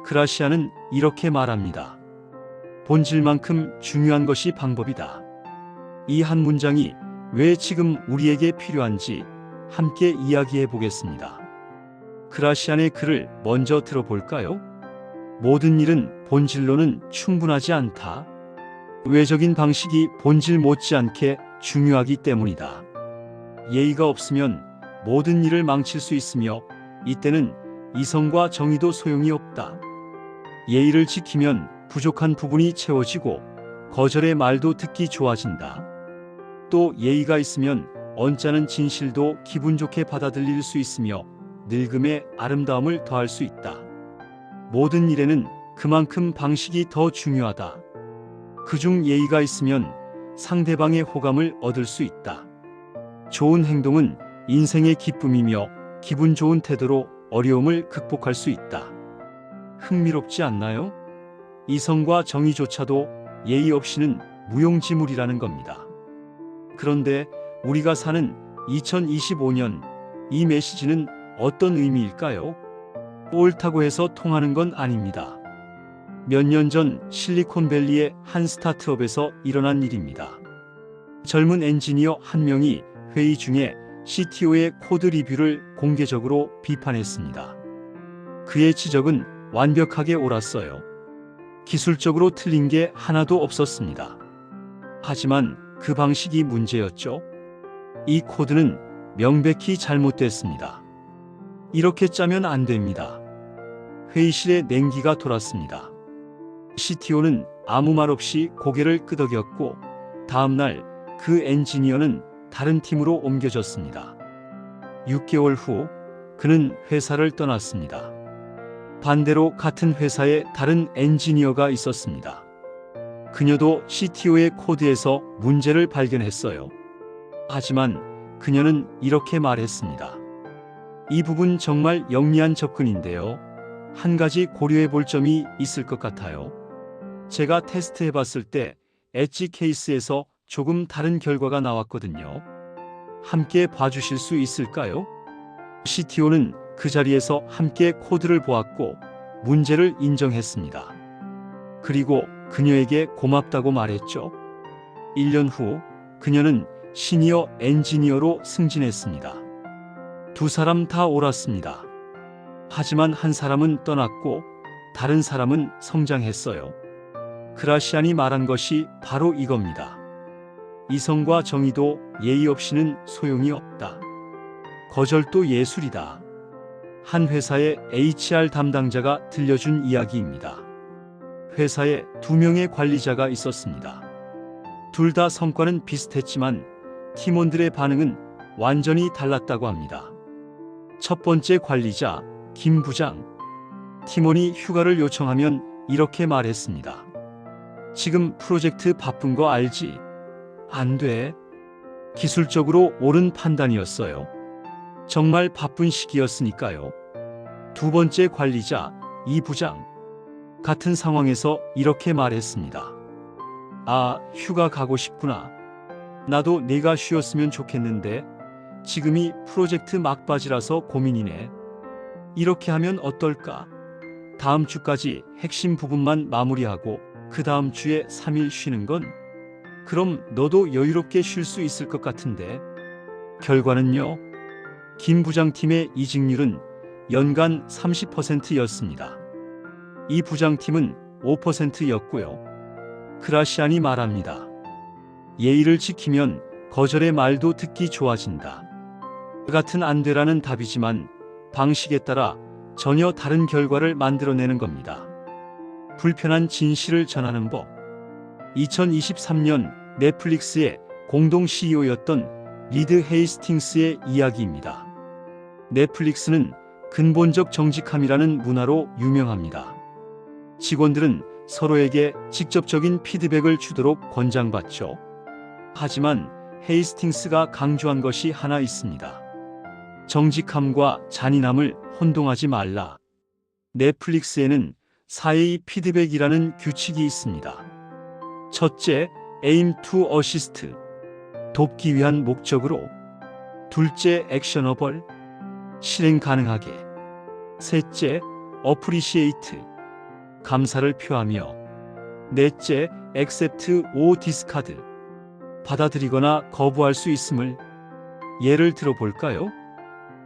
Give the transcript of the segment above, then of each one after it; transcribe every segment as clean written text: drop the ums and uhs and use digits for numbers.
그라시아는 이렇게 말합니다. 본질만큼 중요한 것이 방법이다. 이 한 문장이 왜 지금 우리에게 필요한지 함께 이야기해 보겠습니다. 그라시안의 글을 먼저 들어볼까요? 모든 일은 본질로는 충분하지 않다. 외적인 방식이 본질 못지않게 중요하기 때문이다. 예의가 없으면 모든 일을 망칠 수 있으며 이때는 이성과 정의도 소용이 없다. 예의를 지키면 부족한 부분이 채워지고 거절의 말도 듣기 좋아진다. 또 예의가 있으면 언짢은 진실도 기분 좋게 받아들일 수 있으며 늙음의 아름다움을 더할 수 있다. 모든 일에는 그만큼 방식이 더 중요하다. 그중 예의가 있으면 상대방의 호감을 얻을 수 있다. 좋은 행동은 인생의 기쁨이며 기분 좋은 태도로 어려움을 극복할 수 있다. 흥미롭지 않나요? 이성과 정의조차도 예의 없이는 무용지물이라는 겁니다. 그런데 우리가 사는 2025년 이 메시지는 어떤 의미일까요? 옳다고 해서 통하는 건 아닙니다. 몇 년 전 실리콘밸리의 한 스타트업에서 일어난 일입니다. 젊은 엔지니어 한 명이 회의 중에 CTO의 코드 리뷰를 공개적으로 비판했습니다. 그의 지적은 완벽하게 옳았어요. 기술적으로 틀린 게 하나도 없었습니다. 하지만 그 방식이 문제였죠. 이 코드는 명백히 잘못됐습니다. 이렇게 짜면 안 됩니다. 회의실에 냉기가 돌았습니다. CTO는 아무 말 없이 고개를 끄덕였고 다음날 그 엔지니어는 다른 팀으로 옮겨졌습니다. 6개월 후 그는 회사를 떠났습니다. 반대로 같은 회사에 다른 엔지니어가 있었습니다. 그녀도 CTO의 코드에서 문제를 발견했어요. 하지만 그녀는 이렇게 말했습니다. 이 부분 정말 영리한 접근인데요. 한 가지 고려해 볼 점이 있을 것 같아요. 제가 테스트해 봤을 때 엣지 케이스에서 조금 다른 결과가 나왔거든요. 함께 봐주실 수 있을까요? CTO는 그 자리에서 함께 코드를 보았고 문제를 인정했습니다. 그리고 그녀에게 고맙다고 말했죠. 1년 후 그녀는 시니어 엔지니어로 승진했습니다. 두 사람 다 옳았습니다. 하지만 한 사람은 떠났고 다른 사람은 성장했어요. 그라시안이 말한 것이 바로 이겁니다. 이성과 정의도 예의 없이는 소용이 없다. 거절도 예술이다. 한 회사의 HR 담당자가 들려준 이야기입니다. 회사에 2명의 관리자가 있었습니다. 둘 다 성과는 비슷했지만 팀원들의 반응은 완전히 달랐다고 합니다. 첫 번째 관리자, 김 부장. 팀원이 휴가를 요청하면 이렇게 말했습니다. 지금 프로젝트 바쁜 거 알지? 안 돼. 기술적으로 옳은 판단이었어요. 정말 바쁜 시기였으니까요. 두 번째 관리자, 이 부장. 같은 상황에서 이렇게 말했습니다. 아, 휴가 가고 싶구나. 나도 내가 쉬었으면 좋겠는데 지금이 프로젝트 막바지라서 고민이네. 이렇게 하면 어떨까? 다음 주까지 핵심 부분만 마무리하고 그 다음 주에 3일 쉬는 건? 그럼 너도 여유롭게 쉴 수 있을 것 같은데. 결과는요? 김 부장팀의 이직률은 연간 30%였습니다. 이 부장팀은 5%였고요. 그라시안이 말합니다. 예의를 지키면 거절의 말도 듣기 좋아진다. 같은 안 되라는 답이지만 방식에 따라 전혀 다른 결과를 만들어내는 겁니다. 불편한 진실을 전하는 법. 2023년 넷플릭스의 공동 CEO였던 리드 헤이스팅스의 이야기입니다. 넷플릭스는 근본적 정직함이라는 문화로 유명합니다. 직원들은 서로에게 직접적인 피드백을 주도록 권장받죠. 하지만 헤이스팅스가 강조한 것이 하나 있습니다. 정직함과 잔인함을 혼동하지 말라. 넷플릭스에는 4A 피드백이라는 규칙이 있습니다. 첫째, aim to assist. 돕기 위한 목적으로. 둘째, actionable. 실행 가능하게. 셋째, appreciate. 감사를 표하며 넷째, accept or discard. 받아들이거나 거부할 수 있음을. 예를 들어 볼까요?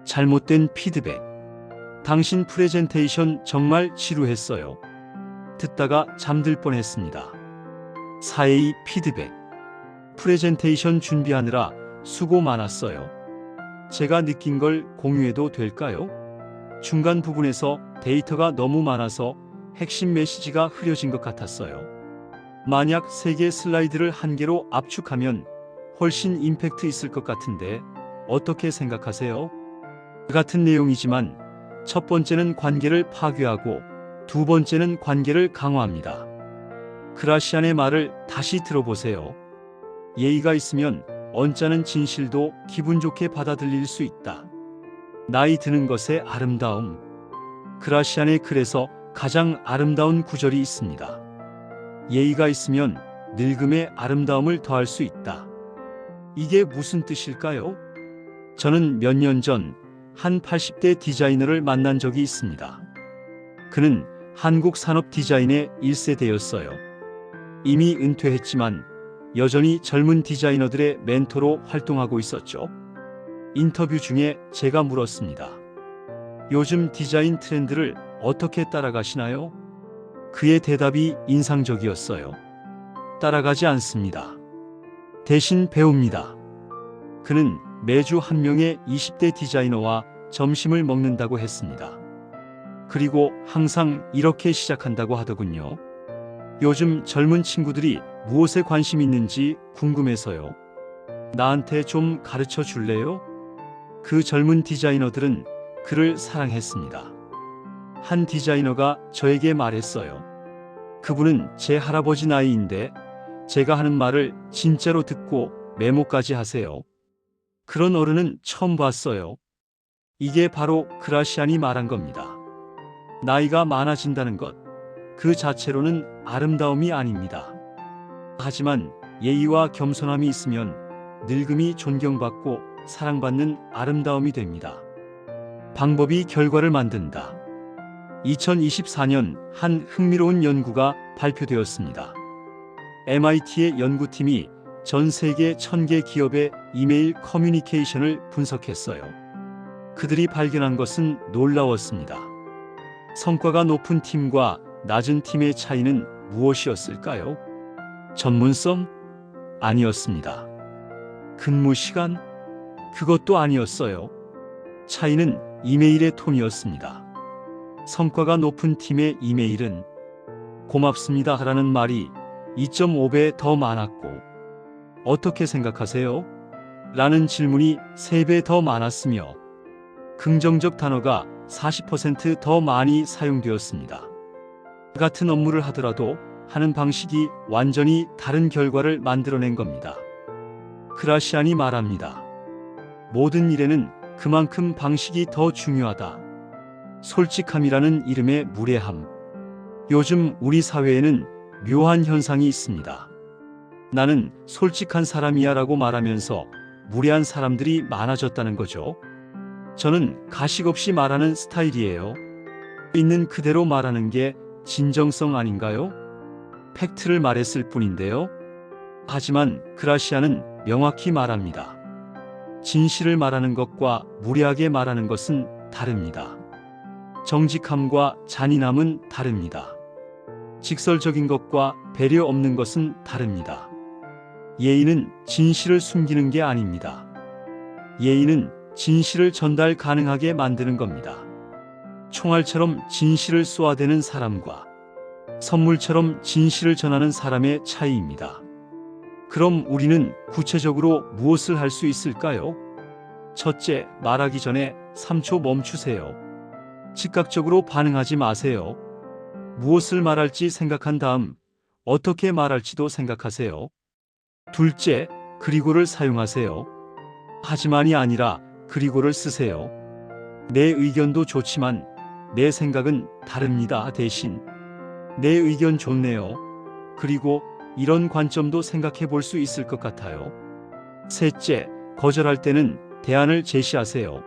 잘못된 피드백. 당신 프레젠테이션 정말 지루했어요. 듣다가 잠들 뻔했습니다. 4A 피드백. 프레젠테이션 준비하느라 수고 많았어요. 제가 느낀 걸 공유해도 될까요? 중간 부분에서 데이터가 너무 많아서 핵심 메시지가 흐려진 것 같았어요. 만약 3개 슬라이드를 한 개로 압축하면 훨씬 임팩트 있을 것 같은데 어떻게 생각하세요? 같은 내용이지만 첫 번째는 관계를 파괴하고 두 번째는 관계를 강화합니다. 그라시안의 말을 다시 들어보세요. 예의가 있으면 언짢은 진실도 기분 좋게 받아들일 수 있다. 나이 드는 것의 아름다움. 그라시안의 글에서 가장 아름다운 구절이 있습니다. 예의가 있으면 늙음의 아름다움을 더할 수 있다. 이게 무슨 뜻일까요? 저는 몇 년 전 한 80대 디자이너를 만난 적이 있습니다. 그는 한국 산업 디자인의 1세대였어요. 이미 은퇴했지만 여전히 젊은 디자이너들의 멘토로 활동하고 있었죠. 인터뷰 중에 제가 물었습니다. 요즘 디자인 트렌드를 어떻게 따라가시나요? 그의 대답이 인상적이었어요. 따라가지 않습니다. 대신 배웁니다. 그는 매주 한 명의 20대 디자이너와 점심을 먹는다고 했습니다. 그리고 항상 이렇게 시작한다고 하더군요. 요즘 젊은 친구들이 무엇에 관심 있는지 궁금해서요. 나한테 좀 가르쳐 줄래요? 그 젊은 디자이너들은 그를 사랑했습니다. 한 디자이너가 저에게 말했어요. 그분은 제 할아버지 나이인데 제가 하는 말을 진짜로 듣고 메모까지 하세요. 그런 어른은 처음 봤어요. 이게 바로 그라시안이 말한 겁니다. 나이가 많아진다는 것, 그 자체로는 아름다움이 아닙니다. 하지만 예의와 겸손함이 있으면 늙음이 존경받고 사랑받는 아름다움이 됩니다. 방법이 결과를 만든다. 2024년 한 흥미로운 연구가 발표되었습니다. MIT의 연구팀이 전 세계 1000개 기업의 이메일 커뮤니케이션을 분석했어요. 그들이 발견한 것은 놀라웠습니다. 성과가 높은 팀과 낮은 팀의 차이는 무엇이었을까요? 전문성? 아니었습니다. 근무 시간? 그것도 아니었어요. 차이는 이메일의 톤이었습니다. 성과가 높은 팀의 이메일은 고맙습니다 라는 말이 2.5배 더 많았고 어떻게 생각하세요? 라는 질문이 3배 더 많았으며 긍정적 단어가 40% 더 많이 사용되었습니다. 같은 업무를 하더라도 하는 방식이 완전히 다른 결과를 만들어낸 겁니다. 그라시안이 말합니다. 모든 일에는 그만큼 방식이 더 중요하다. 솔직함이라는 이름의 무례함. 요즘 우리 사회에는 묘한 현상이 있습니다. 나는 솔직한 사람이야 라고 말하면서 무례한 사람들이 많아졌다는 거죠. 저는 가식 없이 말하는 스타일이에요. 있는 그대로 말하는 게 진정성 아닌가요? 팩트를 말했을 뿐인데요. 하지만 그라시안은 명확히 말합니다. 진실을 말하는 것과 무례하게 말하는 것은 다릅니다. 정직함과 잔인함은 다릅니다. 직설적인 것과 배려 없는 것은 다릅니다. 예의는 진실을 숨기는 게 아닙니다. 예의는 진실을 전달 가능하게 만드는 겁니다. 총알처럼 진실을 쏘아대는 사람과 선물처럼 진실을 전하는 사람의 차이입니다. 그럼 우리는 구체적으로 무엇을 할 수 있을까요? 첫째, 말하기 전에 3초 멈추세요. 즉각적으로 반응하지 마세요. 무엇을 말할지 생각한 다음 어떻게 말할지도 생각하세요. 둘째, 그리고를 사용하세요. 하지만이 아니라 그리고를 쓰세요. 내 의견도 좋지만 내 생각은 다릅니다. 대신 내 의견 좋네요. 그리고 이런 관점도 생각해 볼 수 있을 것 같아요. 셋째, 거절할 때는 대안을 제시하세요.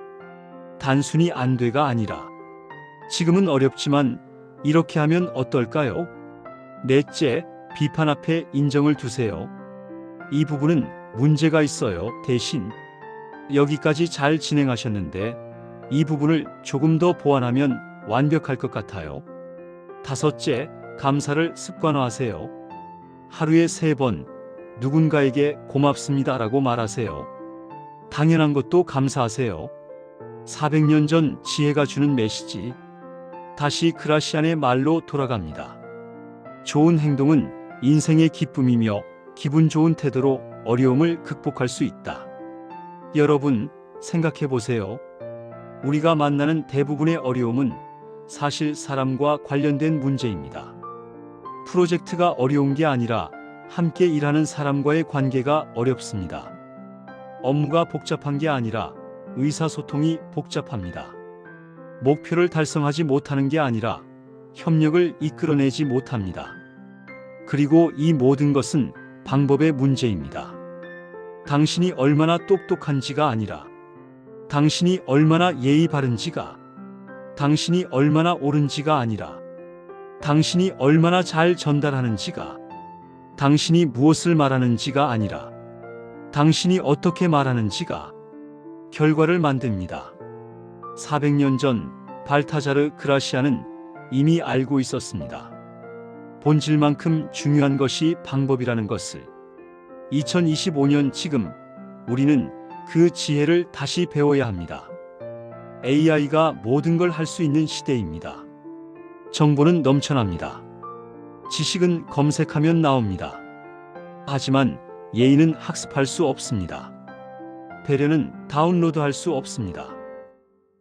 단순히 안 돼가 아니라 지금은 어렵지만 이렇게 하면 어떨까요? 넷째, 비판 앞에 인정을 두세요. 이 부분은 문제가 있어요. 대신 여기까지 잘 진행하셨는데 이 부분을 조금 더 보완하면 완벽할 것 같아요. 다섯째, 감사를 습관화하세요. 하루에 3번 누군가에게 고맙습니다라고 말하세요. 당연한 것도 감사하세요. 400년 전 지혜가 주는 메시지. 다시 그라시안의 말로 돌아갑니다. 좋은 행동은 인생의 기쁨이며 기분 좋은 태도로 어려움을 극복할 수 있다. 여러분, 생각해 보세요. 우리가 만나는 대부분의 어려움은 사실 사람과 관련된 문제입니다. 프로젝트가 어려운 게 아니라 함께 일하는 사람과의 관계가 어렵습니다. 업무가 복잡한 게 아니라 의사소통이 복잡합니다. 목표를 달성하지 못하는 게 아니라 협력을 이끌어내지 못합니다. 그리고 이 모든 것은 방법의 문제입니다. 당신이 얼마나 똑똑한지가 아니라 당신이 얼마나 예의 바른지가, 당신이 얼마나 옳은지가 아니라 당신이 얼마나 잘 전달하는지가, 당신이 무엇을 말하는지가 아니라 당신이 어떻게 말하는지가 결과를 만듭니다. 400년 전 발타자르 그라시아는 이미 알고 있었습니다. 본질만큼 중요한 것이 방법이라는 것을. 2025년 지금 우리는 그 지혜를 다시 배워야 합니다. AI가 모든 걸 할 수 있는 시대입니다. 정보는 넘쳐납니다. 지식은 검색하면 나옵니다. 하지만 예의는 학습할 수 없습니다. 배려는 다운로드할 수 없습니다.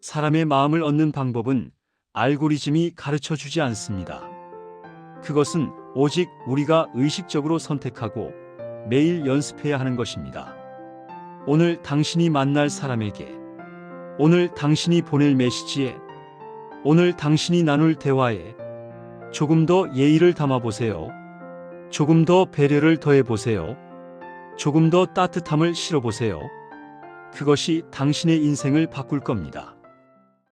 사람의 마음을 얻는 방법은 알고리즘이 가르쳐 주지 않습니다. 그것은 오직 우리가 의식적으로 선택하고 매일 연습해야 하는 것입니다. 오늘 당신이 만날 사람에게, 오늘 당신이 보낼 메시지에, 오늘 당신이 나눌 대화에 조금 더 예의를 담아보세요. 조금 더 배려를 더해보세요. 조금 더 따뜻함을 실어보세요. 그것이 당신의 인생을 바꿀 겁니다.